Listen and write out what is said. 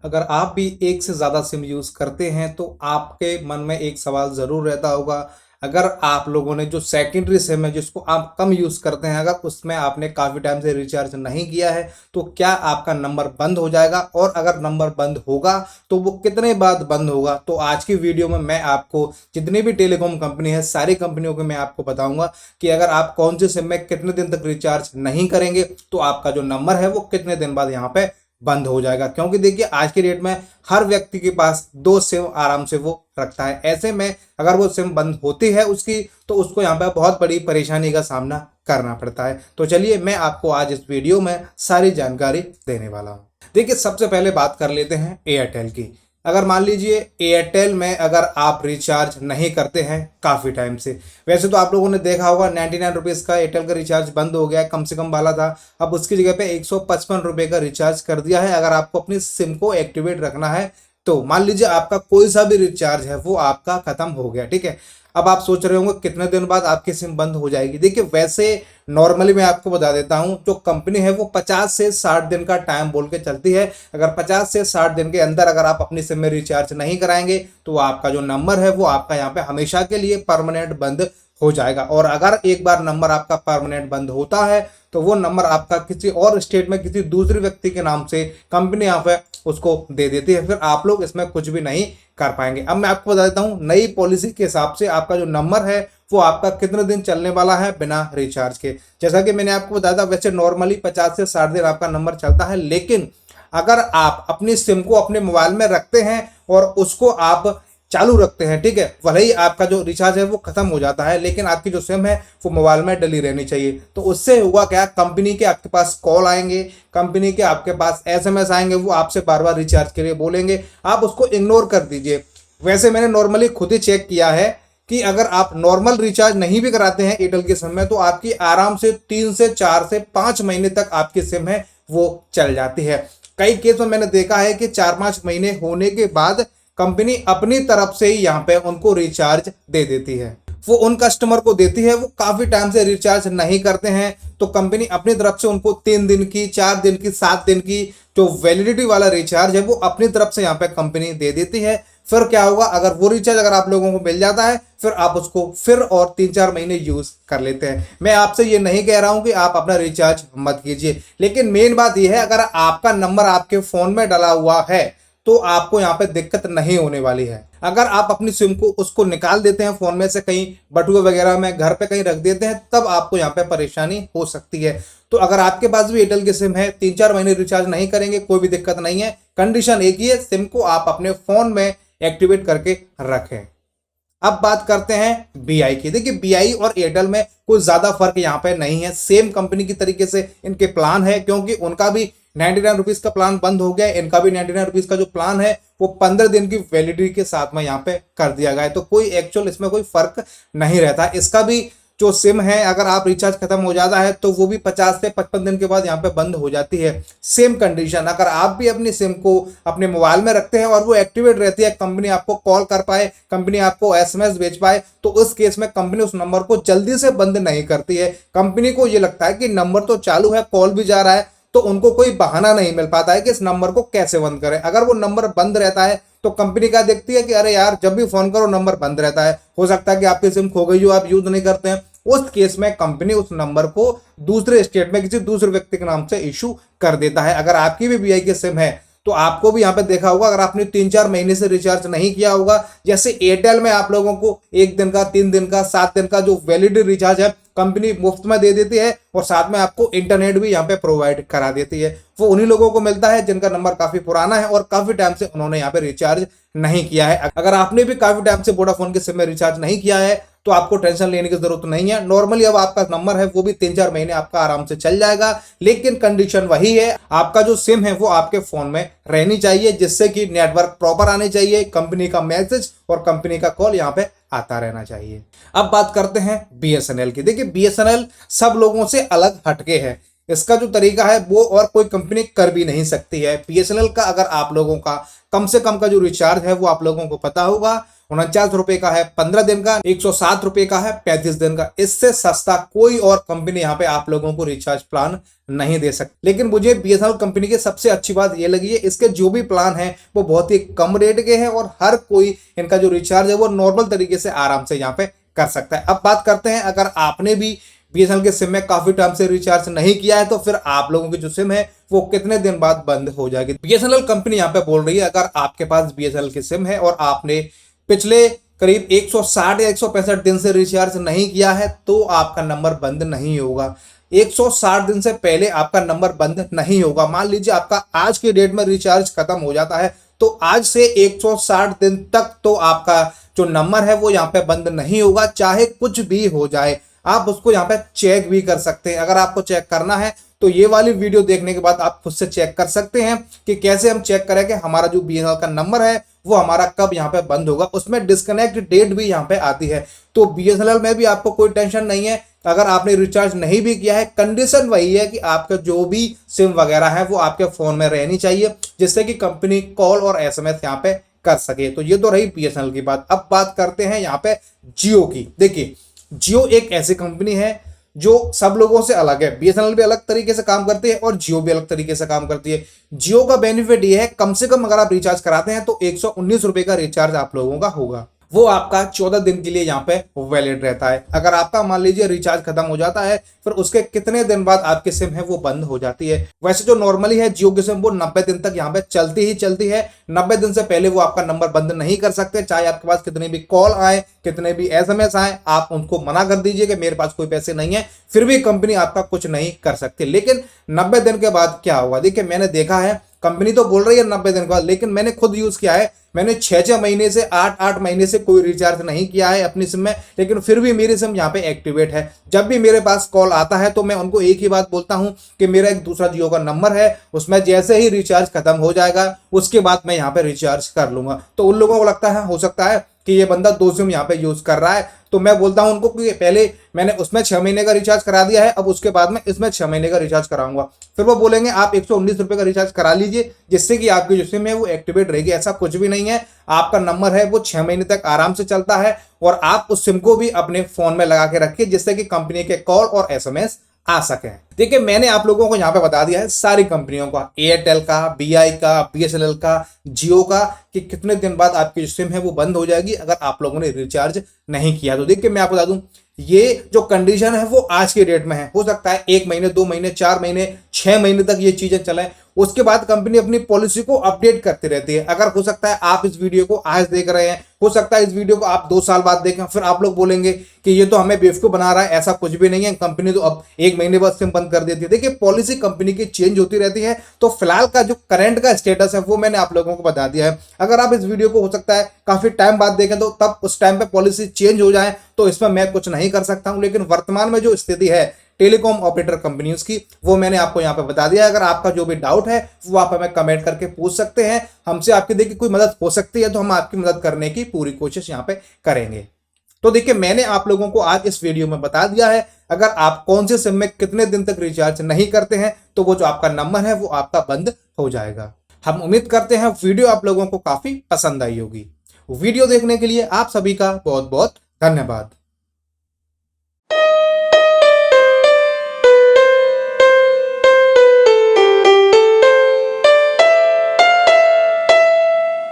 अगर आप भी एक से ज़्यादा सिम यूज़ करते हैं तो आपके मन में एक सवाल ज़रूर रहता होगा। अगर आप लोगों ने जो सेकेंडरी सिम है जिसको आप कम यूज़ करते हैं, अगर उसमें आपने काफ़ी टाइम से रिचार्ज नहीं किया है तो क्या आपका नंबर बंद हो जाएगा, और अगर नंबर बंद होगा तो वो कितने बाद बंद होगा। तो आज की वीडियो में मैं आपको जितनी भी टेलीकॉम कंपनी है सारी कंपनियों के मैं आपको बताऊंगा कि अगर आप कौन से सिम में कितने दिन तक रिचार्ज नहीं करेंगे तो आपका जो नंबर है वो कितने दिन बाद यहाँ पे बंद हो जाएगा। क्योंकि देखिए आज के डेट में हर व्यक्ति के पास दो सिम आराम से वो रखता है। ऐसे में अगर वो सिम बंद होती है उसकी तो उसको यहाँ पे बहुत बड़ी परेशानी का सामना करना पड़ता है। तो चलिए मैं आपको आज इस वीडियो में सारी जानकारी देने वाला हूँ। देखिए सबसे पहले बात कर लेते हैं एयरटेल की। अगर मान लीजिए एयरटेल में अगर आप रिचार्ज नहीं करते हैं काफ़ी टाइम से, वैसे तो आप लोगों ने देखा होगा 99 रुपीज़ का एयरटेल का रिचार्ज बंद हो गया, कम से कम वाला था, अब उसकी जगह पे 155 रुपये का रिचार्ज कर दिया है। अगर आपको अपनी सिम को एक्टिवेट रखना है तो मान लीजिए आपका कोई सा भी रिचार्ज है वो आपका खत्म हो गया, ठीक है। अब आप सोच रहे होंगे कितने दिन बाद आपकी सिम बंद हो जाएगी। देखिए वैसे नॉर्मली मैं आपको बता देता हूं, जो कंपनी है वो 50 से 60 दिन का टाइम बोल के चलती है। अगर 50 से 60 दिन के अंदर अगर आप अपनी सिम में रिचार्ज नहीं कराएंगे तो आपका जो नंबर है वो आपका यहाँ पे हमेशा के लिए परमानेंट बंद हो जाएगा। और अगर एक बार नंबर आपका परमानेंट बंद होता है तो वो नंबर आपका किसी और स्टेट में किसी दूसरे व्यक्ति के नाम से कंपनी यहाँ पे उसको दे देती है, फिर आप लोग इसमें कुछ भी नहीं कर पाएंगे। अब मैं आपको बता देता हूँ नई पॉलिसी के हिसाब से आपका जो नंबर है वो आपका कितने दिन चलने वाला है बिना रिचार्ज के। जैसा कि मैंने आपको बताया था वैसे नॉर्मली 50 से 60 दिन आपका नंबर चलता है, लेकिन अगर आप अपनी सिम को अपने मोबाइल में रखते हैं और उसको आप चालू रखते हैं, ठीक है, भले ही आपका जो रिचार्ज है वो खत्म हो जाता है लेकिन आपकी जो सिम है वो मोबाइल में डली रहनी चाहिए। तो उससे हुआ क्या, कंपनी के आपके पास कॉल आएंगे, कंपनी के आपके पास एसएमएस आएंगे, वो आपसे बार बार रिचार्ज के लिए बोलेंगे, आप उसको इग्नोर कर दीजिए। वैसे मैंने नॉर्मली खुद ही चेक किया है कि अगर आप नॉर्मल रिचार्ज नहीं भी कराते हैं एयरटेल के सिम में तो आपकी आराम से 3 से 4 से 5 महीने तक आपकी सिम है वो चल जाती है। कई केस में मैंने देखा है कि 4-5 महीने होने के बाद कंपनी अपनी तरफ से ही यहाँ पे उनको रिचार्ज दे देती है, वो उन कस्टमर को देती है वो काफी टाइम से रिचार्ज नहीं करते हैं तो कंपनी अपनी तरफ से उनको 3 दिन की, 4 दिन की, 7 दिन की जो वैलिडिटी वाला रिचार्ज है वो अपनी तरफ से यहाँ पे कंपनी दे देती है। फिर क्या होगा, अगर वो रिचार्ज अगर आप लोगों को मिल जाता है फिर आप उसको फिर और 3-4 महीने यूज कर लेते हैं। मैं आपसे ये नहीं कह रहा हूं कि आप अपना रिचार्ज मत कीजिए, लेकिन मेन बात यह है अगर आपका नंबर आपके फोन में डला हुआ है तो आपको यहाँ पे दिक्कत नहीं होने वाली है। अगर आप अपनी सिम को उसको निकाल देते हैं फोन में से कहीं बटुए वगैरह में घर पे कहीं रख देते हैं तब आपको यहाँ पे परेशानी हो सकती है। तो अगर आपके पास भी एयरटेल की सिम है, 3-4 महीने रिचार्ज नहीं करेंगे कोई भी दिक्कत नहीं है। कंडीशन एक ही है, सिम को आप अपने फोन में एक्टिवेट करके रखें। अब बात करते हैं बीआई की। देखिए बीआई और एयरटेल में कुछ ज्यादा फर्क यहाँ पे नहीं है, सेम कंपनी की तरीके से इनके प्लान है, क्योंकि उनका भी 99 रुपीज का प्लान बंद हो गया, इनका भी 99 रुपीज का जो प्लान है वो 15 दिन की वैलिडिटी के साथ में यहाँ पे कर दिया गया है। तो कोई एक्चुअल इसमें कोई फर्क नहीं रहता। इसका भी जो सिम है अगर आप रिचार्ज खत्म हो जाता है तो वो भी 50 से 55 दिन के बाद यहाँ पे बंद हो जाती है। सेम कंडीशन, अगर आप भी अपनी सिम को अपने मोबाइल में रखते हैं और वो एक्टिवेट रहती है, कंपनी आपको कॉल कर पाए, कंपनी आपको एसएमएस भेज पाए, तो उस केस में कंपनी उस नंबर को जल्दी से बंद नहीं करती है। कंपनी को ये लगता है कि नंबर तो चालू है, कॉल भी जा रहा है, तो उनको कोई बहाना नहीं मिल पाता है कि इस नंबर को कैसे बंद करें। अगर वो नंबर बंद रहता है तो कंपनी क्या देखती है कि अरे यार जब भी फोन करो नंबर बंद रहता है, हो सकता है कि आपकी सिम खो गई हो, आप यूज नहीं करते हैं। उस केस में कंपनी उस नंबर को दूसरे स्टेट में किसी दूसरे व्यक्ति के नाम से इशू कर देता है। अगर आपकी भी बीआई की सिम है तो आपको भी यहाँ पे देखा होगा, अगर आपने 3-4 महीने से रिचार्ज नहीं किया होगा, जैसे एयरटेल में आप लोगों को 1 दिन का, 3 दिन का, 7 दिन का जो वैलिड रिचार्ज है कंपनी मुफ्त में दे देती है और साथ में आपको इंटरनेट भी यहाँ पे प्रोवाइड करा देती है। वो उन्हीं लोगों को मिलता है जिनका नंबर काफी पुराना है और काफी टाइम से उन्होंने यहाँ पे रिचार्ज नहीं किया है। अगर आपने भी काफी टाइम से वोडाफोन के सिम में रिचार्ज नहीं किया है तो आपको टेंशन लेने की जरूरत नहीं है। नॉर्मली अब आपका नंबर है वो भी 3-4 महीने आपका आराम से चल जाएगा, लेकिन कंडीशन वही है, आपका जो सिम है वो आपके फोन में रहनी चाहिए, जिससे कि नेटवर्क प्रॉपर आने चाहिए, कंपनी का मैसेज और कंपनी का कॉल यहाँ पे आता रहना चाहिए। अब बात करते हैं बीएसएनएल की। देखिए बीएसएनएल सब लोगों से अलग हटके है, इसका जो तरीका है वो और कोई कंपनी कर भी नहीं सकती है। बीएसएनएल का अगर आप लोगों का कम से कम का जो रिचार्ज है वो आप लोगों को पता होगा, ₹49 का है 15 दिन का, ₹107 का है 35 दिन का। इससे सस्ता कोई और कंपनी यहाँ पे आप लोगों को रिचार्ज प्लान नहीं दे सकती। लेकिन मुझे बीएसएनएल कंपनी की सबसे अच्छी बात ये लगी है, इसके जो भी प्लान है वो बहुत ही कम रेट के हैं और हर कोई इनका जो रिचार्ज है वो नॉर्मल तरीके से आराम से यहाँ पे कर सकता है। अब बात करते हैं, अगर आपने भी बीएसएनएल के सिम में काफी टाइम से रिचार्ज नहीं किया है तो फिर आप लोगों की जो सिम है वो कितने दिन बाद बंद हो जाएगी। बीएसएनएल कंपनी यहाँ पे बोल रही है, अगर आपके पास बीएसएनएल की सिम है और आपने पिछले करीब 160 या 165 दिन से रिचार्ज नहीं किया है तो आपका नंबर बंद नहीं होगा। 160 दिन से पहले आपका नंबर बंद नहीं होगा। मान लीजिए आपका आज की डेट में रिचार्ज खत्म हो जाता है तो आज से 160 दिन तक तो आपका जो नंबर है वो यहाँ पे बंद नहीं होगा, चाहे कुछ भी हो जाए। आप उसको यहाँ पे चेक भी कर सकते हैं। अगर आपको चेक करना है तो ये वाली वीडियो देखने के बाद आप खुद से चेक कर सकते हैं कि कैसे हम चेक करें कि हमारा जो बीएसएनएल का नंबर है वो हमारा कब यहाँ पे बंद होगा। उसमें डिस्कनेक्ट डेट भी यहाँ पे आती है। तो बीएसएनएल में भी आपको कोई टेंशन नहीं है। अगर आपने रिचार्ज नहीं भी किया है, कंडीशन वही है कि आपका जो भी सिम वगैरह है वो आपके फोन में रहनी चाहिए, जिससे कि कंपनी कॉल और एसएमएस यहाँ पे कर सके। तो ये तो रही बीएसएनएल की बात। अब बात करते हैं यहाँ पे जियो की। देखिए, जियो एक ऐसी कंपनी है जो सब लोगों से अलग है। बीएसएनएल भी अलग तरीके से काम करती है और जियो भी अलग तरीके से काम करती है। जियो का बेनिफिट ये है, कम से कम अगर आप रिचार्ज कराते हैं तो ₹119 का रिचार्ज आप लोगों का होगा। वो आपका 14 दिन के लिए यहाँ पे वैलिड रहता है। अगर आपका मान लीजिए रिचार्ज खत्म हो जाता है फिर उसके कितने दिन बाद आपकी सिम है वो बंद हो जाती है। वैसे जो नॉर्मली है जियो की सिम वो 90 दिन तक यहाँ पे चलती ही चलती है। 90 दिन से पहले वो आपका नंबर बंद नहीं कर सकते। चाहे आपके पास कितने भी कॉल आए, कितने भी एसएमएस आए, आप उनको मना कर दीजिए कि मेरे पास कोई पैसे नहीं है, फिर भी कंपनी आपका कुछ नहीं कर सकती। लेकिन 90 दिन के बाद क्या होगा? देखिए, मैंने देखा है, कंपनी तो बोल रही है 90 दिन के बाद, लेकिन मैंने खुद यूज किया है। मैंने 6 महीने से 8 महीने से कोई रिचार्ज नहीं किया है अपनी सिम में, लेकिन फिर भी मेरी सिम यहाँ पे एक्टिवेट है। जब भी मेरे पास कॉल आता है तो मैं उनको एक ही बात बोलता हूँ कि मेरा एक दूसरा जियो का नंबर है, उसमें जैसे ही रिचार्ज खत्म हो जाएगा उसके बाद मैं यहाँ पे रिचार्ज कर लूंगा। तो उन लोगों को लगता है, हो सकता है कि ये बंदा 2 सिम यहाँ पे यूज कर रहा है, तो मैं बोलता हूं उनको कि पहले मैंने उसमें 6 महीने का रिचार्ज करा दिया है, अब उसके बाद में इसमें 6 महीने का रिचार्ज कराऊंगा। फिर वो बोलेंगे आप ₹119 का रिचार्ज करा लीजिए, जिससे कि आपकी जो सिम है वो एक्टिवेट रहेगी। ऐसा कुछ भी नहीं है। आपका नंबर है वो 6 महीने तक आराम से चलता है और आप उस सिम को भी अपने फोन में लगा के रखिए, जिससे कि कंपनी के कॉल और एसएमएस आ सके। देखिए, मैंने आप लोगों को यहाँ पे बता दिया है सारी कंपनियों का, एयरटेल का, बीआई का, बीएसएनएल का, जियो का, कि कितने दिन बाद आपकी जो सिम है वो बंद हो जाएगी अगर आप लोगों ने रिचार्ज नहीं किया। तो देखिए, मैं आपको बता दूं, ये जो कंडीशन है वो आज के डेट में है। हो सकता है 1 महीने, 2 महीने, 4 महीने, 6 महीने तक ये चीजें चलें। उसके बाद कंपनी अपनी पॉलिसी को अपडेट करती रहती है। अगर हो सकता है आप इस वीडियो को आज देख रहे हैं, हो सकता है इस वीडियो को आप 2 साल बाद देखें, फिर आप लोग बोलेंगे कि ये तो हमें बेवकूफ बना रहा है। ऐसा कुछ भी नहीं है। कंपनी तो अब 1 महीने बाद सिम बंद कर देती है। देखिए, पॉलिसी कंपनी की चेंज होती रहती है। तो फिलहाल का जो करंट का स्टेटस है वो मैंने आप लोगों को बता दिया है। अगर आप इस वीडियो को हो सकता है काफी टाइम बाद देखें तो तब उस टाइम पे पॉलिसी चेंज हो जाए तो इसमें मैं कुछ नहीं कर सकता हूं। लेकिन वर्तमान में जो स्थिति है टेलीकॉम ऑपरेटर कंपनियों की, वो मैंने आपको यहाँ पे बता दिया है। अगर आपका जो भी डाउट है वो आप हमें कमेंट करके पूछ सकते हैं। हमसे आपकी देखिए कोई मदद हो सकती है तो हम आपकी मदद करने की पूरी कोशिश यहाँ पे करेंगे। तो देखिए, मैंने आप लोगों को आज इस वीडियो में बता दिया है, अगर आप कौन से सिम में कितने दिन तक रिचार्ज नहीं करते हैं तो वो जो आपका नंबर है वो आपका बंद हो जाएगा। हम उम्मीद करते हैं वीडियो आप लोगों को काफी पसंद आई होगी। वीडियो देखने के लिए आप सभी का बहुत बहुत धन्यवाद।